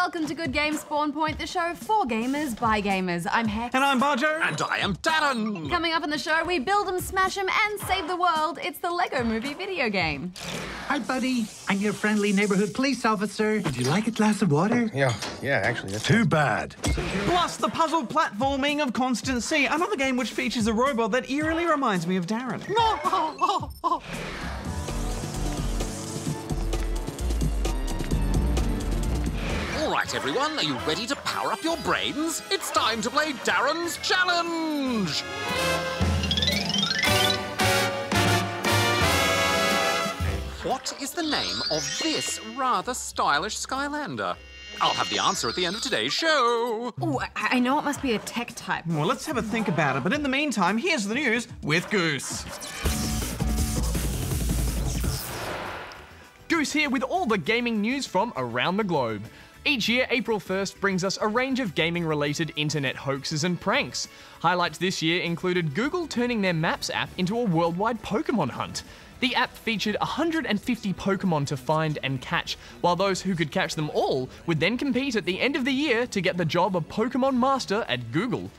welcome to Good Games Spawn Point, the show for gamers by gamers. I'm Hex. And I'm Bajo. And I am D.A.R.R.E.N. Coming up on the show, we build 'em, smash 'em, and save the world. It's the Lego Movie video game. Hi, buddy. I'm your friendly neighborhood police officer. Would you like a glass of water? Yeah, actually, that's Too bad. Plus the puzzle platforming of Constancy, another game which features a robot that eerily reminds me of D.A.R.R.E.N. All right, everyone, are you ready to power up your brains? It's time to play D.A.R.R.E.N's Challenge! What is the name of this rather stylish Skylander? I'll have the answer at the end of today's show. Oh, I know it must be a tech type. Well, let's have a think about it, but in the meantime, here's the news with Goose. Goose here with all the gaming news from around the globe. Each year, April 1st brings us a range of gaming-related internet hoaxes and pranks. Highlights this year included Google turning their Maps app into a worldwide Pokemon hunt. The app featured 150 Pokemon to find and catch, while those who could catch them all would then compete at the end of the year to get the job of Pokemon Master at Google.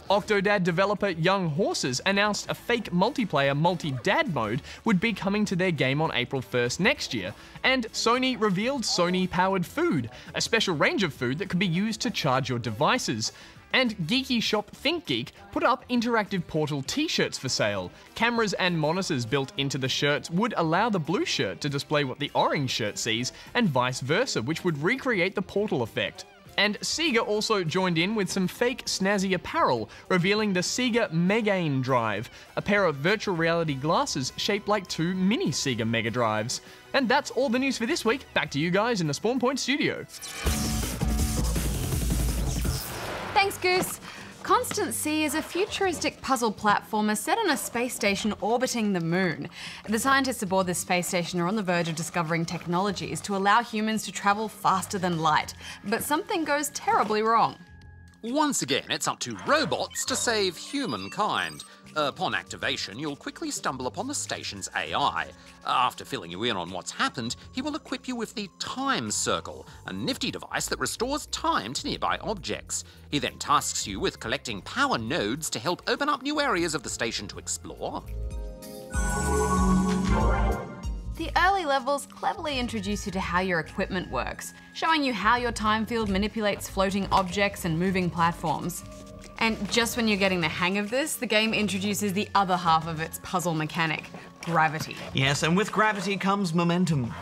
Octodad developer Young Horses announced a fake multiplayer multi-dad mode would be coming to their game on April 1st next year. And Sony revealed Sony-powered food, a special range of food that could be used to charge your devices. And geeky shop ThinkGeek put up interactive Portal t-shirts for sale. Cameras and monitors built into the shirts would allow the blue shirt to display what the orange shirt sees, and vice versa, which would recreate the Portal effect. And Sega also joined in with some fake snazzy apparel, revealing the Sega Megain Drive, a pair of virtual reality glasses shaped like two mini Sega Mega Drives. And that's all the news for this week. Back to you guys in the Spawn Point studio. Thanks, Goose. Constancy is a futuristic puzzle platformer set on a space station orbiting the moon. The scientists aboard this space station are on the verge of discovering technologies to allow humans to travel faster than light, but something goes terribly wrong. Once again, it's up to robots to save humankind. Upon activation, you'll quickly stumble upon the station's AI. After filling you in on what's happened, he will equip you with the Time Circle, a nifty device that restores time to nearby objects. He then tasks you with collecting power nodes to help open up new areas of the station to explore. The early levels cleverly introduce you to how your equipment works, showing you how your time field manipulates floating objects and moving platforms. And just when you're getting the hang of this, the game introduces the other half of its puzzle mechanic, gravity. Yes, and with gravity comes momentum.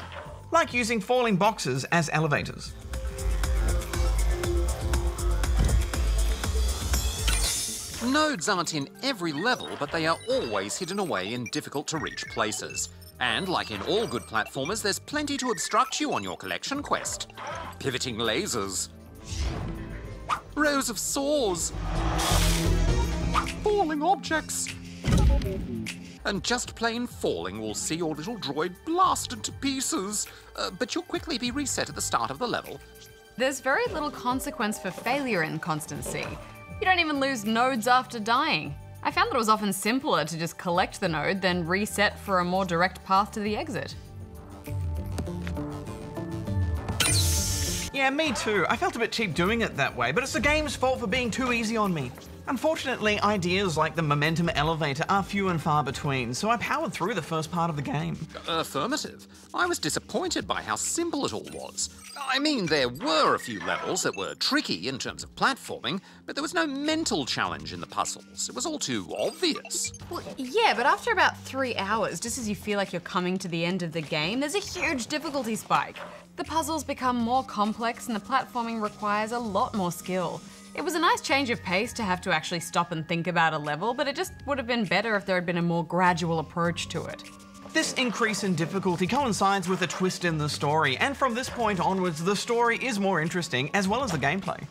Like using falling boxes as elevators. Nodes aren't in every level, but they are always hidden away in difficult-to-reach places. And like in all good platformers, there's plenty to obstruct you on your collection quest. Pivoting lasers. Rows of saws. Falling objects. And just plain falling will see your little droid blasted to pieces. But you'll quickly be reset at the start of the level. There's very little consequence for failure in Constancy. You don't even lose nodes after dying. I found that it was often simpler to just collect the node than reset for a more direct path to the exit. Yeah, me too. I felt a bit cheap doing it that way, but it's the game's fault for being too easy on me. Unfortunately, ideas like the momentum elevator are few and far between, so I powered through the first part of the game. Affirmative. I was disappointed by how simple it all was. I mean, there were a few levels that were tricky in terms of platforming, but there was no mental challenge in the puzzles. It was all too obvious. Well, yeah, but after about 3 hours, just as you feel like you're coming to the end of the game, there's a huge difficulty spike. The puzzles become more complex and the platforming requires a lot more skill. It was a nice change of pace to have to actually stop and think about a level, but it just would have been better if there had been a more gradual approach to it. This increase in difficulty coincides with a twist in the story, and from this point onwards, the story is more interesting, as well as the gameplay.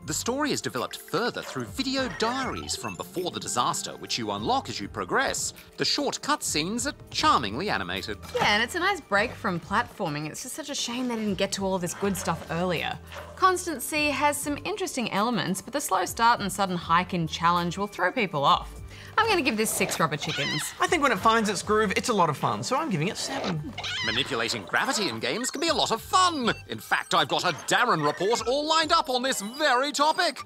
The story is developed further through video diaries from before the disaster, which you unlock as you progress. The short cutscenes are charmingly animated. Yeah, and it's a nice break from platforming. It's just such a shame they didn't get to all this good stuff earlier. Constancy has some interesting elements, but the slow start and sudden hike in challenge will throw people off. I'm gonna give this 6 rubber chickens. I think when it finds its groove, it's a lot of fun, so I'm giving it 7. Manipulating gravity in games can be a lot of fun. In fact, I've got a D.A.R.R.E.N report all lined up on this very topic.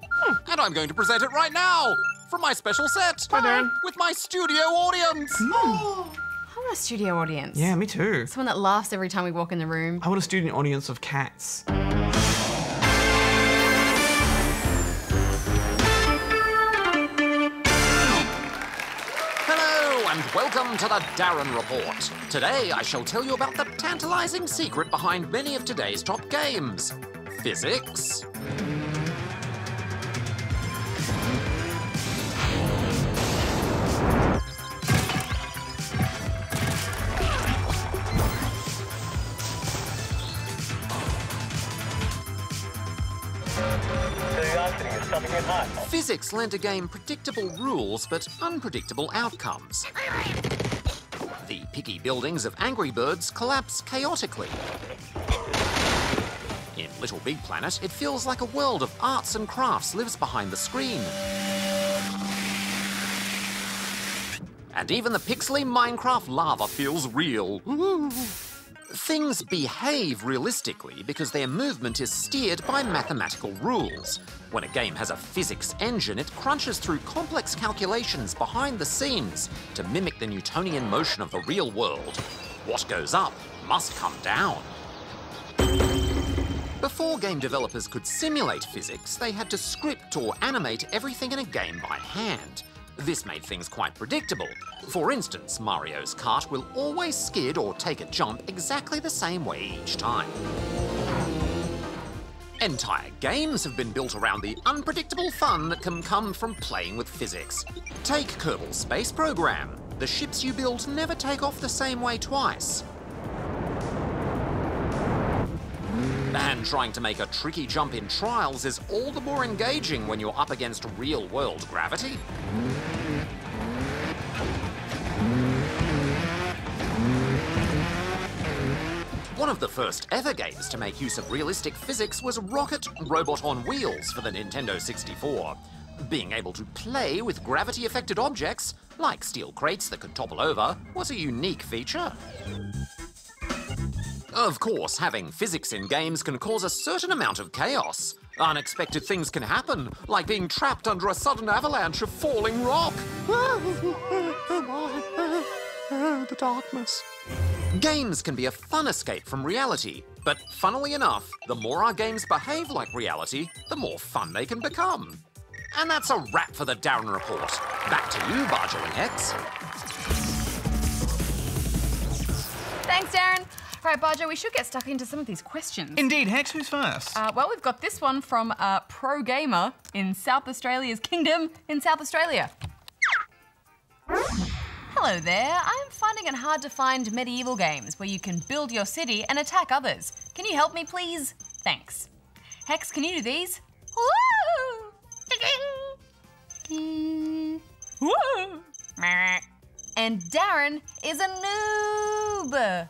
And I'm going to present it right now from my special set. Hi, Darren. With my studio audience. I want a studio audience. Yeah, me too. Someone that laughs every time we walk in the room. I want a student audience of cats. Hello and welcome to the D.A.R.R.E.N report. Today I shall tell you about the tantalizing secret behind many of today's top games. Physics. Physics lent a game predictable rules but unpredictable outcomes. The picky buildings of Angry Birds collapse chaotically. In Little Big Planet, it feels like a world of arts and crafts lives behind the screen. And even the pixely Minecraft lava feels real. Things behave realistically because their movement is steered by mathematical rules. When a game has a physics engine, it crunches through complex calculations behind the scenes to mimic the Newtonian motion of the real world. What goes up must come down. Before game developers could simulate physics, they had to script or animate everything in a game by hand. This made things quite predictable. For instance, Mario's kart will always skid or take a jump exactly the same way each time. Entire games have been built around the unpredictable fun that can come from playing with physics. Take Kerbal Space Program. The ships you build never take off the same way twice. And trying to make a tricky jump in Trials is all the more engaging when you're up against real-world gravity. One of the first ever games to make use of realistic physics was Rocket Robot on Wheels for the Nintendo 64. Being able to play with gravity-affected objects, like steel crates that could topple over, was a unique feature. Of course, having physics in games can cause a certain amount of chaos. Unexpected things can happen, like being trapped under a sudden avalanche of falling rock. The darkness. Games can be a fun escape from reality, but funnily enough, the more our games behave like reality, the more fun they can become. And that's a wrap for the D.A.R.R.E.N report. Back to you, Bajo and Hex. Thanks, Darren. Right, Bajo, we should get stuck into some of these questions. Indeed, Hex, who's first? Well, we've got this one from Pro Gamer in South Australia's Kingdom in South Australia. Hello there. I'm finding it hard to find medieval games where you can build your city and attack others. Can you help me, please? Thanks. Hex, can you do these? Woo! And Darren is a noob.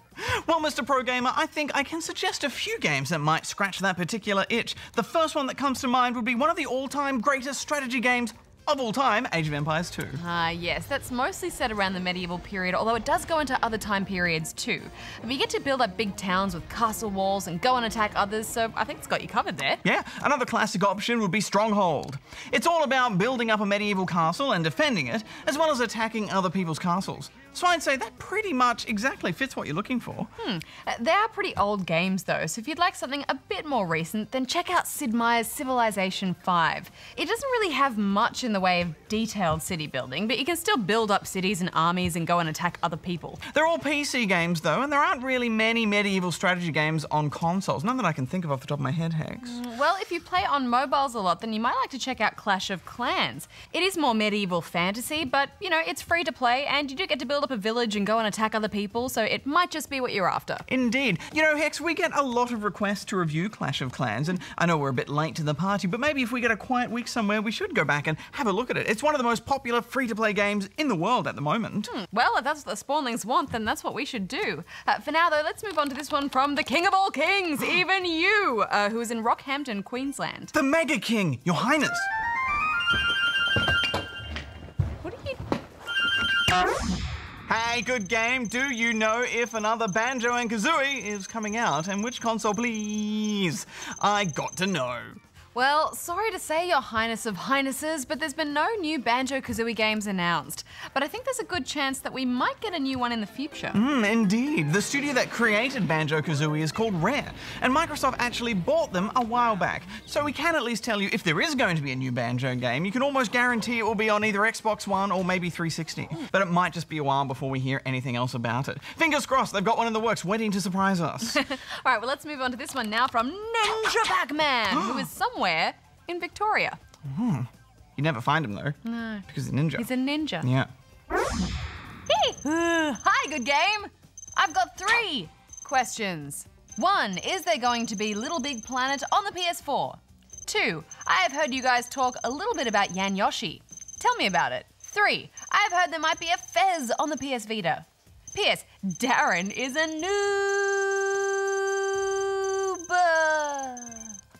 Well, Mr. Pro Gamer, I think I can suggest a few games that might scratch that particular itch. The first one that comes to mind would be one of the all-time greatest strategy games of all time, Age of Empires 2. Yes, that's mostly set around the medieval period, although it does go into other time periods too. You get to build up big towns with castle walls and go and attack others, so I think it's got you covered there. Yeah, another classic option would be Stronghold. It's all about building up a medieval castle and defending it, as well as attacking other people's castles. So I'd say that pretty much exactly fits what you're looking for. They are pretty old games though, so if you'd like something a bit more recent, then check out Sid Meier's Civilization 5. It doesn't really have much in the way of detailed city building, but you can still build up cities and armies and go and attack other people. They're all PC games though, and there aren't really many medieval strategy games on consoles. None that I can think of off the top of my head, Hex. Well, if you play on mobiles a lot, then you might like to check out Clash of Clans. It is more medieval fantasy, but you know, it's free to play and you do get to build up a village and go and attack other people, so it might just be what you're after. Indeed. You know, Hex, we get a lot of requests to review Clash of Clans, and I know we're a bit late to the party, but maybe if we get a quiet week somewhere, we should go back and have a look at it. It's one of the most popular free-to-play games in the world at the moment. Well, if that's what the Spawnlings want, then that's what we should do. For now, though, let's move on to this one from the King of all Kings, even you, who is in Rockhampton, Queensland. The Mega King, Your Highness. What are you Hey, good game. Do you know if another Banjo and Kazooie is coming out, and which console, please? I got to know. Well, sorry to say, Your Highness of Highnesses, but there's been no new Banjo-Kazooie games announced. But I think there's a good chance that we might get a new one in the future. Indeed. The studio that created Banjo-Kazooie is called Rare, and Microsoft actually bought them a while back. So we can at least tell you if there is going to be a new Banjo game, you can almost guarantee it will be on either Xbox One or maybe 360. But it might just be a while before we hear anything else about it. Fingers crossed, they've got one in the works waiting to surprise us. All right, well, let's move on to this one now from Ninja Pac-Man, who is somewhere in Victoria. You never find him though. No. Because he's a ninja. He's a ninja. Yeah. Hi, good game. I've got 3 questions. 1, is there going to be Little Big Planet on the PS4? 2, I have heard you guys talk a little bit about Yan Yoshi. Tell me about it. 3, I have heard there might be a Fez on the PS Vita. P.S. Darren is a noob.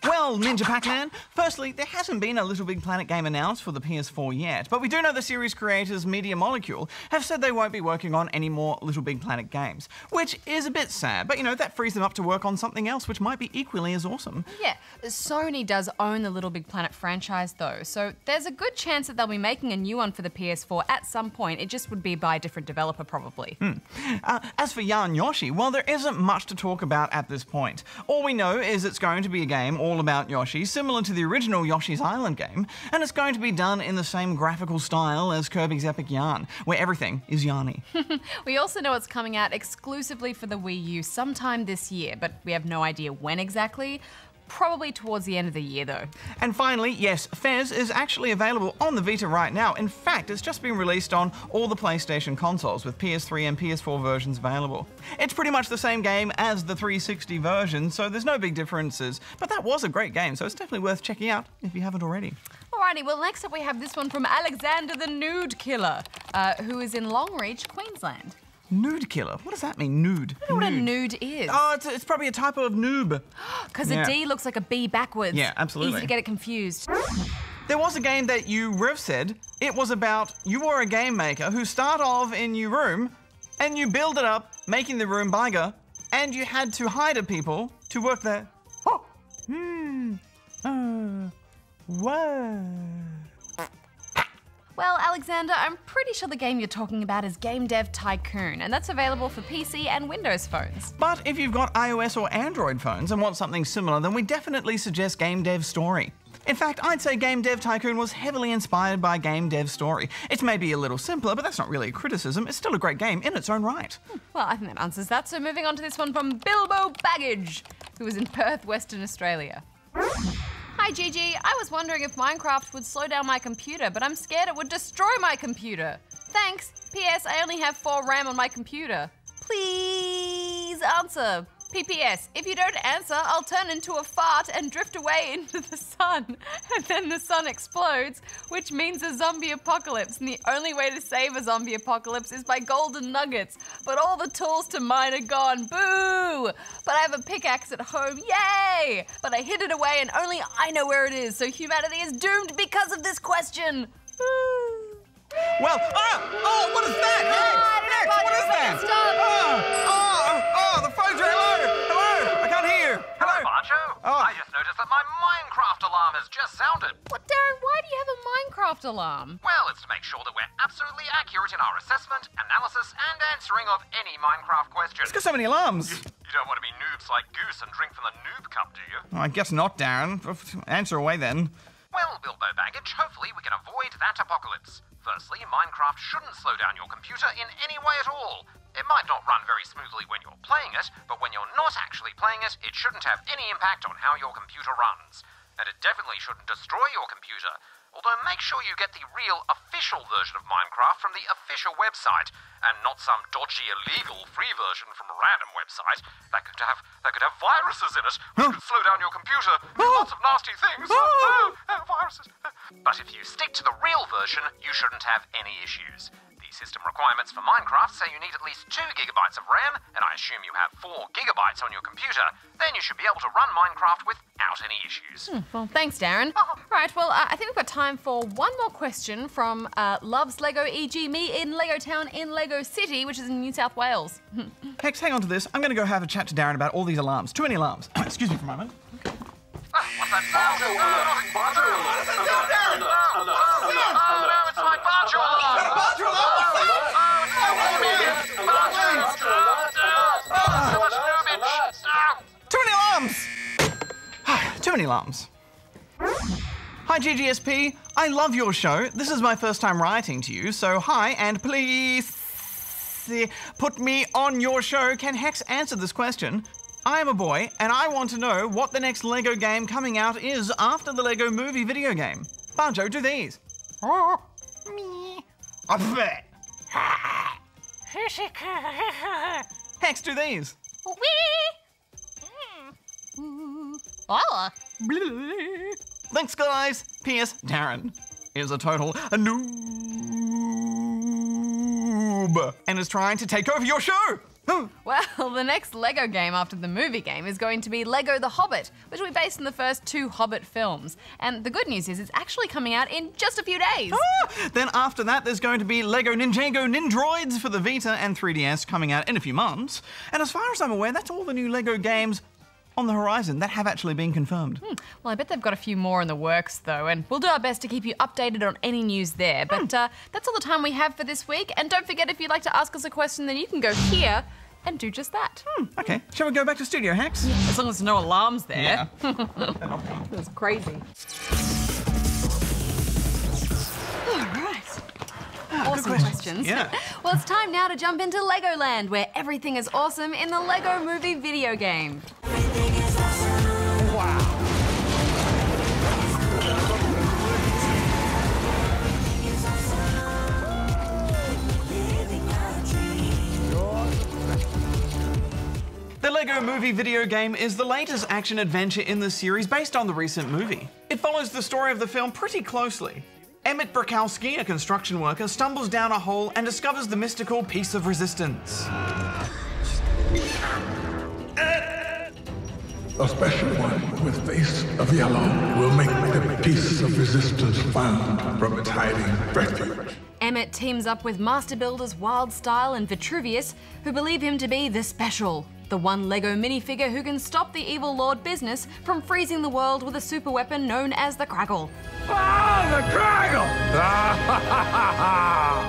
Well, Ninja Pac-Man, firstly, there hasn't been a Little Big Planet game announced for the PS4 yet, but we do know the series creators Media Molecule have said they won't be working on any more Little Big Planet games, which is a bit sad, but you know, that frees them up to work on something else which might be equally as awesome. Yeah, Sony does own the Little Big Planet franchise though, so there's a good chance that they'll be making a new one for the PS4 at some point. It just would be by a different developer probably. As for Yan Yoshi, well, there isn't much to talk about at this point. All we know is it's going to be a game all about Yoshi, similar to the original Yoshi's Island game, and it's going to be done in the same graphical style as Kirby's Epic Yarn, where everything is yarny. We also know it's coming out exclusively for the Wii U sometime this year, but we have no idea when exactly. Probably towards the end of the year though. And finally, yes, Fez is actually available on the Vita right now. In fact, it's just been released on all the PlayStation consoles with PS3 and PS4 versions available. It's pretty much the same game as the 360 version, so there's no big differences. But that was a great game, so it's definitely worth checking out if you haven't already. Alrighty, well next up we have this one from Alexander the Nude Killer, who is in Longreach, Queensland. Nude killer? What does that mean, nude? I don't know what a nude is. Oh, it's probably a typo of noob. Because a D looks like a B backwards. Yeah, absolutely. Easy to get it confused. There was a game that you Rev said it was about you were a game maker who start off in your room and you build it up, making the room bigger, and you had to hire people to work there. Oh. Whoa. Well, Alexander, I'm pretty sure the game you're talking about is Game Dev Tycoon, and that's available for PC and Windows phones. But if you've got iOS or Android phones and want something similar, then we definitely suggest Game Dev Story. In fact, I'd say Game Dev Tycoon was heavily inspired by Game Dev Story. It's maybe a little simpler, but that's not really a criticism. It's still a great game in its own right. Well, I think that answers that, so moving on to this one from Bilbo Baggage, who is in Perth, Western Australia. Hi Gigi, I was wondering if Minecraft would slow down my computer, but I'm scared it would destroy my computer. Thanks. P.S. I only have 4 RAM on my computer. Please answer. P.P.S. If you don't answer, I'll turn into a fart and drift away into the sun. And then the sun explodes, which means a zombie apocalypse. And the only way to save a zombie apocalypse is by golden nuggets. But all the tools to mine are gone. Boo! But I have a pickaxe at home. Yay! But I hid it away and only I know where it is. So humanity is doomed because of this question. Well, what is that? Hex, what is that? The phone's very low. Hello, I can't hear. Hello, Bajo. I just noticed that my Minecraft alarm has just sounded. What, Darren, why do you have a Minecraft alarm? Well, it's to make sure that we're absolutely accurate in our assessment, analysis, and answering of any Minecraft questions. It's got so many alarms. You don't want to be noobs like Goose and drink from the noob cup, do you? I guess not, Darren. Answer away then. Well, Bilbo Baggage, hopefully we can avoid that apocalypse. Firstly, Minecraft shouldn't slow down your computer in any way at all. It might not run very smoothly when you're playing it, but when you're not actually playing it, it shouldn't have any impact on how your computer runs. And it definitely shouldn't destroy your computer. Although make sure you get the real official version of Minecraft from the official website, and not some dodgy illegal free version from a random website that could have viruses in it, which could slow down your computer with lots of nasty things. Viruses. But if you stick to the real version, you shouldn't have any issues. The system requirements for Minecraft say you need at least 2 gigabytes of RAM, and I assume you have 4 gigabytes on your computer, then you should be able to run Minecraft without any issues. Well, thanks, Darren. Right, well, I think we've got time for one more question from Loves Lego, e.g. me in Lego Town in Lego City, which is in New South Wales. Hex, hang on to this. I'm going to go have a chat to Darren about all these alarms. Too many alarms. Excuse me for a moment. What's that sound? No, it's my Bajo alarm! Too many alarms! Too many alarms. Hi, GGSP. I love your show. This is my first time writing to you, so hi, and please put me on your show. Can Hex answer this question? I am a boy, and I want to know what the next Lego game coming out is after the Lego Movie video game. Bajo, do these. Hex, do these. Thanks, guys. P.S. Darren is a total noob and is trying to take over your show. Well, the next Lego game after the movie game is going to be Lego The Hobbit, which will be based on the first 2 Hobbit films. And the good news is it's actually coming out in just a few days. Then after that, there's going to be Lego Ninjago Nindroids for the Vita and 3DS coming out in a few months. And as far as I'm aware, that's all the new Lego games on the horizon that have actually been confirmed. Well, I bet they've got a few more in the works, though, and we'll do our best to keep you updated on any news there. But that's all the time we have for this week. And don't forget, if you'd like to ask us a question, then you can go here and do just that. Okay, shall we go back to studio, Hex? As long as there's no alarms there. Yeah. That's crazy. All right. Awesome questions. Yeah. Well, it's time now to jump into Legoland, where everything is awesome in the Lego Movie video game. The Lego Movie video game is the latest action-adventure in the series based on the recent movie. It follows the story of the film pretty closely. Emmett Brakowski, a construction worker, stumbles down a hole and discovers the mystical piece of resistance. A special one with face of yellow will make the piece of resistance found from its hiding refuge. Emmett teams up with master builders Wildstyle and Vitruvius, who believe him to be the Special, the one Lego minifigure who can stop the evil Lord Business from freezing the world with a super weapon known as the Craggle. Ah, the Craggle!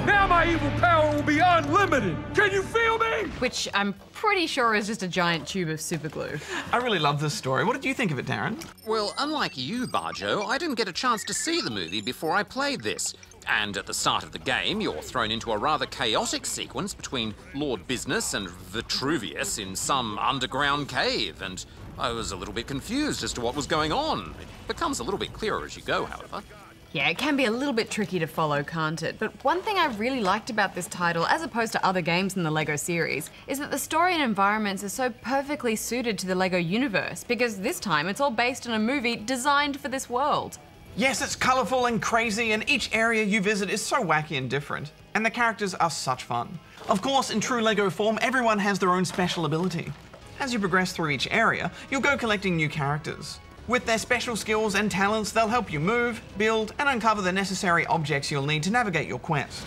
Now my evil power will be unlimited! Can you feel me? Which I'm pretty sure is just a giant tube of super glue. I really love this story. What did you think of it, Darren? Well, unlike you, Bajo, I didn't get a chance to see the movie before I played this. And at the start of the game, you're thrown into a rather chaotic sequence between Lord Business and Vitruvius in some underground cave, and I was a little bit confused as to what was going on. It becomes a little bit clearer as you go, however. Yeah, it can be a little bit tricky to follow, can't it? But one thing I really liked about this title, as opposed to other games in the LEGO series, is that the story and environments are so perfectly suited to the LEGO universe, because this time it's all based on a movie designed for this world. Yes, it's colourful and crazy, and each area you visit is so wacky and different. And the characters are such fun. Of course, in true LEGO form, everyone has their own special ability. As you progress through each area, you'll go collecting new characters. With their special skills and talents, they'll help you move, build, and uncover the necessary objects you'll need to navigate your quest.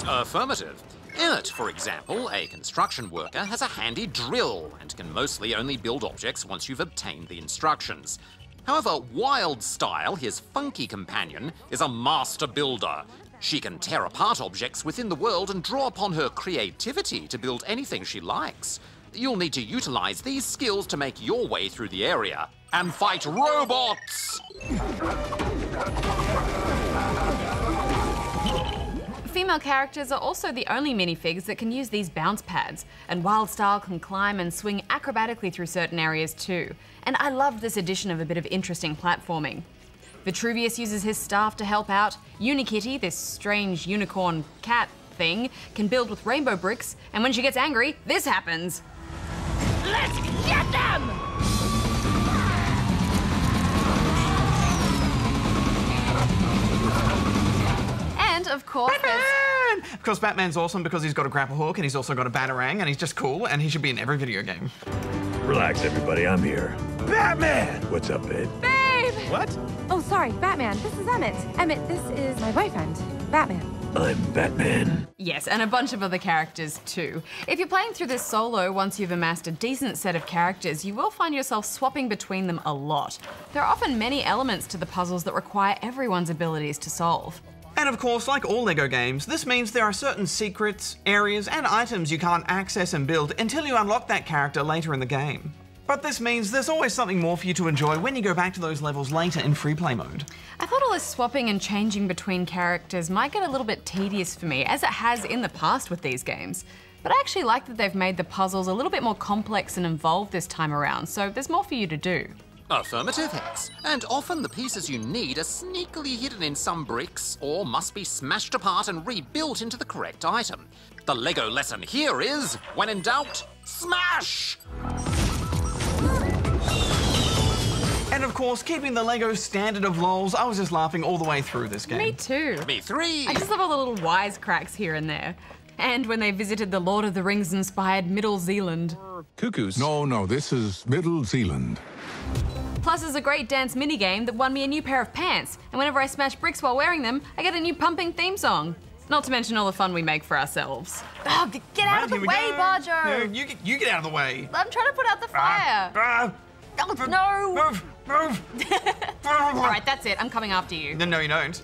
Affirmative. Emmett, for example, a construction worker, has a handy drill and can mostly only build objects once you've obtained the instructions. However, Wildstyle, his funky companion, is a master builder. She can tear apart objects within the world and draw upon her creativity to build anything she likes. You'll need to utilize these skills to make your way through the area and fight robots! Female characters are also the only minifigs that can use these bounce pads, and Wildstyle can climb and swing acrobatically through certain areas too. And I love this addition of a bit of interesting platforming. Vitruvius uses his staff to help out. Unikitty, this strange unicorn cat thing, can build with rainbow bricks, and when she gets angry, this happens. Let's get them! of course. Batman! Of course, Batman's awesome because he's got a grapple hook and he's also got a batarang and he's just cool and he should be in every video game. Relax, everybody. I'm here. Batman! What's up, babe? Babe! What? Oh, sorry, Batman. This is Emmett. Emmett, this is my boyfriend, Batman. I'm Batman. Yes, and a bunch of other characters too. If you're playing through this solo, once you've amassed a decent set of characters, you will find yourself swapping between them a lot. There are often many elements to the puzzles that require everyone's abilities to solve. And of course, like all LEGO games, this means there are certain secrets, areas, and items you can't access and build until you unlock that character later in the game. But this means there's always something more for you to enjoy when you go back to those levels later in free play mode. I thought all this swapping and changing between characters might get a little bit tedious for me, as it has in the past with these games. But I actually like that they've made the puzzles a little bit more complex and involved this time around, so there's more for you to do. Affirmative, Hex. And often the pieces you need are sneakily hidden in some bricks or must be smashed apart and rebuilt into the correct item. The LEGO lesson here is, when in doubt, smash! And of course, keeping the LEGO standard of lols, I was just laughing all the way through this game. Me too. Me three! I just love all the little wisecracks here and there. And when they visited the Lord of the Rings-inspired Middle Zealand. Cuckoos. No, this is Middle Zealand. Plus, there's a great dance minigame that won me a new pair of pants, and whenever I smash bricks while wearing them, I get a new pumping theme song. Not to mention all the fun we make for ourselves. Oh, get out of the way, Bajo! You get out of the way. I'm trying to put out the fire. Oh, No! Move! All right, that's it. I'm coming after you. No, you don't.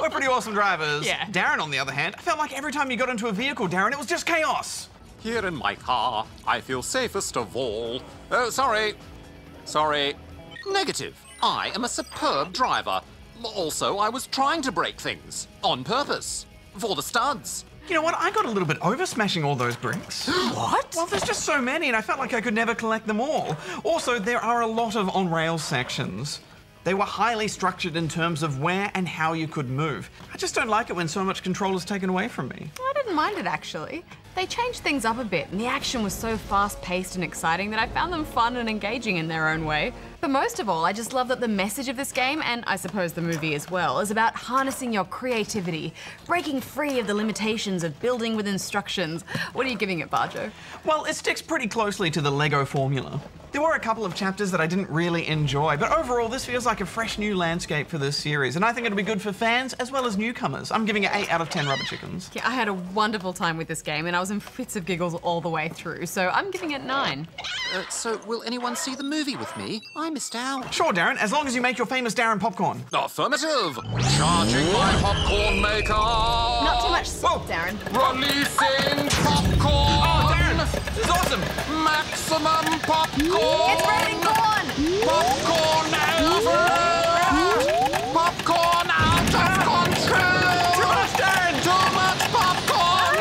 We're pretty awesome drivers. Yeah. Darren, on the other hand, I felt like every time you got into a vehicle, Darren, it was just chaos. Here in my car, I feel safest of all. Oh, sorry. Negative. I am a superb driver. Also, I was trying to break things. On purpose. For the studs. You know what? I got a little bit over smashing all those bricks. What? Well, there's just so many, and I felt like I could never collect them all. Also, there are a lot of on-rails sections. They were highly structured in terms of where and how you could move. I just don't like it when so much control is taken away from me. I didn't mind it, actually. They changed things up a bit, and the action was so fast-paced and exciting that I found them fun and engaging in their own way. But most of all, I just love that the message of this game, and I suppose the movie as well, is about harnessing your creativity, breaking free of the limitations of building with instructions. What are you giving it, Bajo? Well, it sticks pretty closely to the LEGO formula. There were a couple of chapters that I didn't really enjoy, but overall this feels like a fresh new landscape for this series, and I think it'll be good for fans as well as newcomers. I'm giving it 8 out of 10 rubber chickens. Yeah, I had a wonderful time with this game, and I was in fits of giggles all the way through, so I'm giving it 9. So will anyone see the movie with me? I missed out. Sure, Darren, as long as you make your famous Darren popcorn. Affirmative. Charging my popcorn maker. Not too much salt, Darren. Releasing popcorn. Oh, Darren, this is awesome. Maximum popcorn. It's raining corn! Popcorn everywhere. Popcorn out of control. Too much, Darren. Too much popcorn.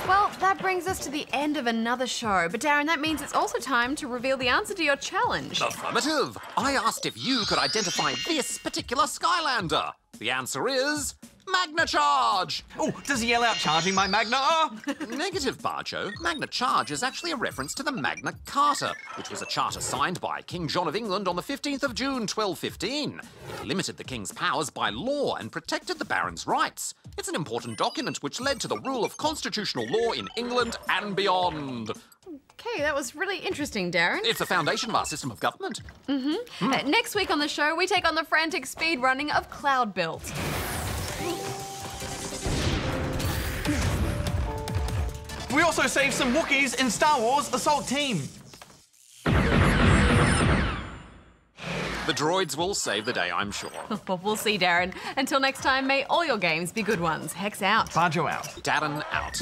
Well, that brings us to the end of another show. But Darren, that means it's also time to reveal the answer to your challenge. Affirmative. I asked if you could identify this particular Skylander. The answer is Magna Charge. Oh, does he yell out charging my Magna? Negative, Bajo. Magna Charge is actually a reference to the Magna Carta, which was a charter signed by King John of England on the 15th of June, 1215. It limited the king's powers by law and protected the barons' rights. It's an important document which led to the rule of constitutional law in England and beyond. Okay, that was really interesting, Darren. It's the foundation of our system of government. Next week on the show, we take on the frantic speed running of Cloud Built. We also saved some Wookiees in Star Wars Assault Team. The droids will save the day, I'm sure. Well, we'll see, Darren. Until next time, may all your games be good ones. Hex out. Bajo out. Darren out.